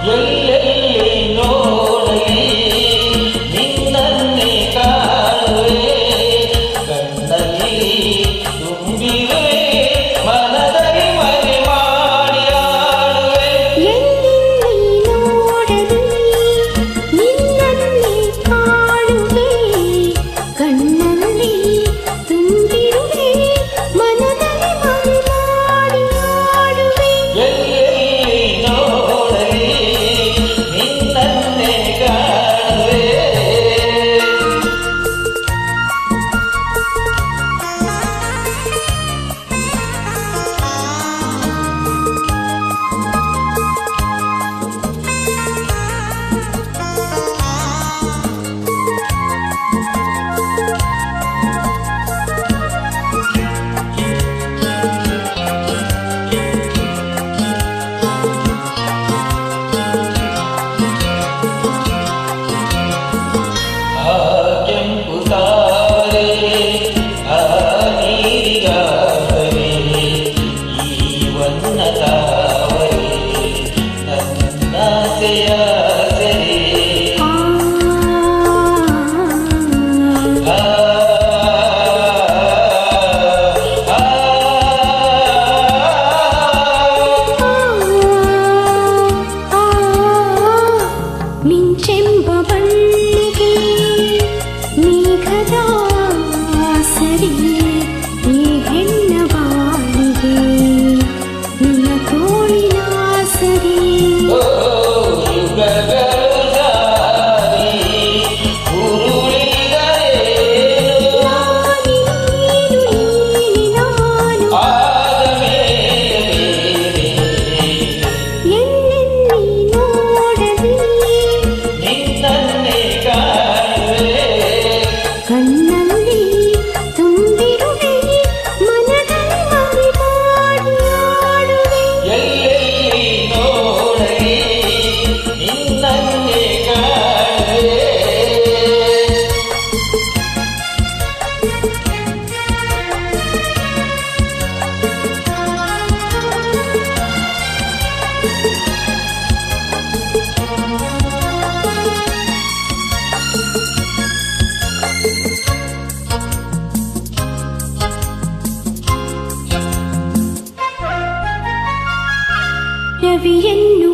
ಎಲ್ಲೆಲ್ಲಿ ನೋಡಲಿ ನಿನ್ನನ್ನೇ ಕಾಣುವೆ ಕಣ್ಣಲ್ಲಿ ತುಂಬಿವೆ ಮನದಲ್ಲಿ ಮನೆ ಮಾಡಿ ಆಡುವೆ ಎಲ್ಲೆಲ್ಲಿ ನೋಡಲಿ ನಿನ್ನನ್ನೇ ಕಾಣುವೆ ಕಣ್ಣಲ್ಲಿ ತುಂಬಿರುವೆ ಮನದಲ್ಲಿ ಮನೆ ಮಾಡಿ ಆಡುವೆ ಎಲ್ಲೆಲ್ಲಿ ನೋಡಲಿ ನಿನ್ನನ್ನೇ ಕಾಣುವೆ ಕೆಂಪು ತಾರೆ ಆ ನೀರಿಗಾಗರೆ ಈ ವನ್ನ ತಾವರೆ ನನ್ನಾಸೆಯ ಸೆರೆ ಆ, ಆ, ಮಿಂಚೆಂಬ ಬಣ್ಣಿಗೆ ಮೇಘದ ಸರಿ ಈ ಹೆಣ್ಣ ಬಾಳಿಗೆ ನಿನ್ನ ತೋಳಿನ ಸರಿ ಓ, ಯುಗಗಳು ಜಾರಿ ಉರುಳಿದರೇನು ನಾನು ಆದ ಮೇಲೆ ಎಲ್ಲೆಲ್ಲಿ ನೋಡಲಿ ನಿನ್ನನ್ನೇ ಕಾಣುವೆ ಕಣ್ಣಲ್ಲಿ ತುಂಬಿರುವೆ ಮನದಲ್ಲಿ ಮನೆ ಮಾಡಿ ಆಡುವೆ ಎಲ್ಲೆಲ್ಲಿ ನೋಡಲಿ ನಿನ್ನನ್ನೇ ಕಾಣುವೆ ರವಿಯನ್ನು